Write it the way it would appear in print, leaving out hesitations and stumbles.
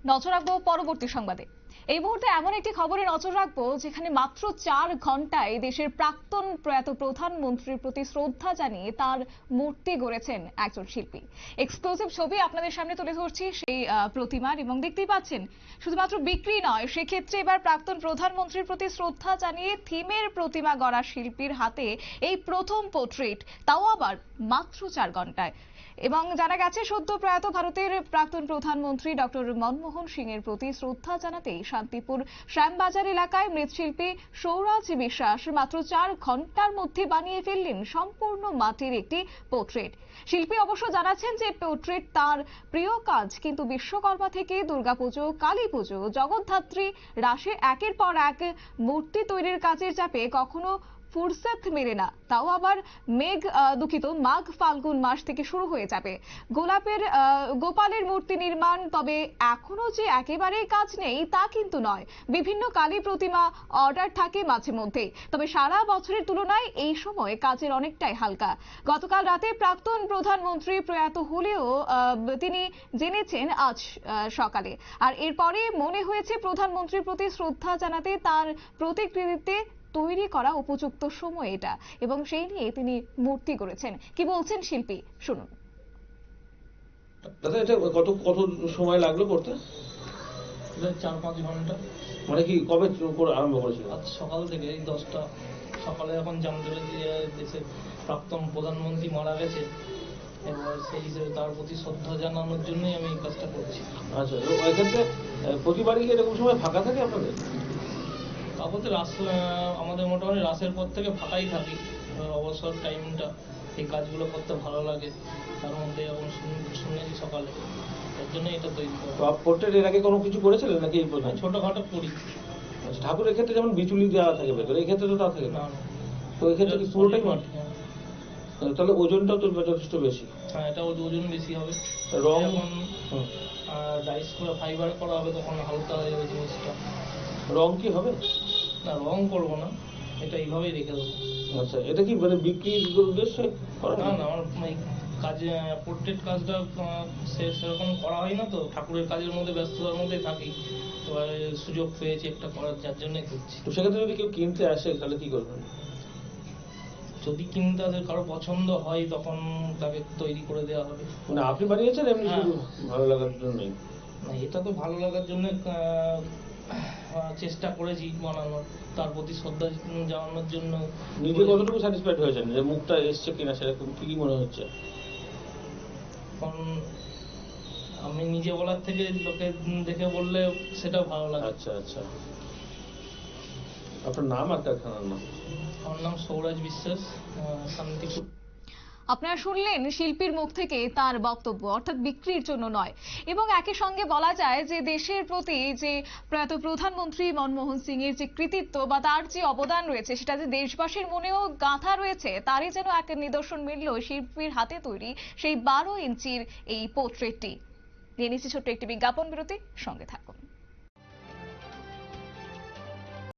নজর রাখবো পরবর্তী সংবাদে। এই মুহূর্তে এমন একটি খবরে নজর রাখবো যেখানে মাত্র 4 ঘন্টায় দেশের প্রাক্তন প্রয়াত প্রধানমন্ত্রীর প্রতি শ্রদ্ধা জানিয়ে তার মূর্তি গড়েছেন একজন শিল্পী। এক্সক্লুসিভ ছবি আপনাদের সামনে তুলে ধরছি সেই প্রতিমার, এবং দেখতেই পাচ্ছেন শুধুমাত্র বিক্রি নয়, সেক্ষেত্রে এবার প্রাক্তন প্রধানমন্ত্রীর প্রতি শ্রদ্ধা জানিয়ে থিমের প্রতিমা গড়া শিল্পীর হাতে এই প্রথম পোর্ট্রেট, তাও আবার মাত্র 4 ঘন্টায়। এবং জানা গেছে সদ্য প্রয়াত ভারতের প্রাক্তন প্রধানমন্ত্রী ডক্টর মনমোহন সিং এর প্রতি শ্রদ্ধা জানাতেই শান্তিপুর শ্যামবাজার এলাকায় মৃৎশিল্পী সৌরাজ বিশ্বাস মাত্র 4 ঘন্টার মধ্যে বানিয়ে ফেললেন সম্পূর্ণ মাটির একটি পোর্ট্রেট। শিল্পী অবশ্য জানাচ্ছেন যে পোর্ট্রেট তার প্রিয় কাজ, কিন্তু বিশ্বকর্মা থেকে দুর্গাপুজো, কালী পুজো, জগদ্ধাত্রী, রাসে একের পর এক মূর্তি তৈরির কাজের চাপে কখনো ফুরসত মেলে না। তাও আবার মাঘ ফাল্গুন মাস থেকে শুরু হয়ে যাবে গোপালের মূর্তি নির্মাণ। তবে এখনো যে একেবারেই কাজ নেই তা কিন্তু নয়, বিভিন্ন কালী প্রতিমা অর্ডার থাকে মাঝে মধ্যে। তবে সারা বছরের তুলনায় এই সময় কাজের অনেকটাই হালকা। গতকাল রাতে প্রাক্তন প্রধানমন্ত্রী প্রয়াত হলেও তিনি জেনেছেন আজ সকালে, আর এরপরে মনে হয়েছে প্রধানমন্ত্রীর প্রতি শ্রদ্ধা জানাতে তার প্রতিকৃতিতে তৈরি করা উপযুক্ত সময় এটা, এবং সেই নিয়ে তিনি মূর্তি গড়েছেন। কি বলছেন শিল্পী, শুনুন। দাদা, এটা কত কত সময় লাগলো করতে? 4-5 ঘন্টা। মানে কি কবে আরম্ভ করেছিল? আজ সকাল থেকে, এই 10টা সকালে এখন জানতে পেরেছি যে দেশের প্রাক্তন প্রধানমন্ত্রী মারা গেছে। এবার সেই হিসেবে তার প্রতি শ্রদ্ধা জানানোর জন্যই আমি এই কাজটা করছি। আচ্ছা, এক্ষেত্রে প্রতিবারই কি এরকম সময় ফাঁকা থাকে আপনাদের? তারপরে আমাদের মোটামুটি রাসের পর থেকে ফাঁকাই থাকি। অবসর টাইমটা এই কাজগুলো করতে ভালো লাগে, তার মধ্যে এখন শুনেছি সকালে, এর জন্য এটা তৈরি করা। পোর্ট্রেট এর আগে কোনো কিছু করেছিলেন নাকি? ছোটখাটো করি। আচ্ছা, ঠাকুরের ক্ষেত্রে যেমন বিচুলি দেওয়া থাকে ভেতরে, এই ক্ষেত্রে তো তা থাকে না। তো এই ক্ষেত্রে কি পুরোটাই মাটি? তাহলে ওজনটাও তো যথেষ্ট বেশি। হ্যাঁ, এটা ওজন বেশি হবে। রং যখন ডাইস করে ফাইবার করা হবে তখন হালকা হয়ে যাবে জিনিসটা। রং কি হবে? না, রং করবো না, এটা এইভাবেই রেখে দেবো। আচ্ছা, এটা কি মানে বিক্রির উদ্দেশ্যে? না না, আমার এই কাজে পোর্ট্রেট কাজটা সেরকম করা হয় না, তো ঠাকুরের কাজের মধ্যে ব্যস্ততার মধ্যে থাকি। এবার সুযোগ পেয়েছি একটা করার, যার জন্যই করছি। তো সেক্ষেত্রে যদি কেউ কিনতে আসে তাহলে কি করবেন? যদি কিনতে আসে, কারো পছন্দ হয়, তখন তাকে তৈরি করে দেওয়া হবে। মানে আপনি বানিয়েছেন এমনি শুধু ভালো লাগার জন্যই? না, এটা তো ভালো লাগার জন্য চেষ্টা করেছি বানানোর, তার প্রতি শ্রদ্ধা জানানোর জন্য। নিজে কতটুকু স্যাটিসফাইড হয়েছেন যে মুখটা এসছে কিনা, সেরকম কি মনে হচ্ছে? কারণ আমি নিজে বলার থেকে লোকে দেখে বললে সেটা ভালো লাগে। আচ্ছা আচ্ছা, আপনার নাম আর কারখানার নাম? আমার নাম সৌরাজ বিশ্বাস, শান্তিপুর। আপনারা শুনলেন শিল্পীর মুখ থেকে তার বক্তব্য, অর্থাৎ বিক্রির জন্য নয়। এবং একই সঙ্গে বলা যায় যে দেশের প্রতি যে প্রয়াত প্রধানমন্ত্রী মনমোহন সিং এর যে কৃতিত্ব বা তার যে অবদান রয়েছে, সেটা যে দেশবাসীর মনেও গাঁথা রয়েছে, তারই যেন এক নিদর্শন মিলল শিল্পীর হাতে তৈরি সেই 12 ইঞ্চির এই পোর্ট্রেটটি। নিয়ে নিচ্ছি ছোট্ট একটি বিজ্ঞাপন বিরতি, সঙ্গে থাকুন।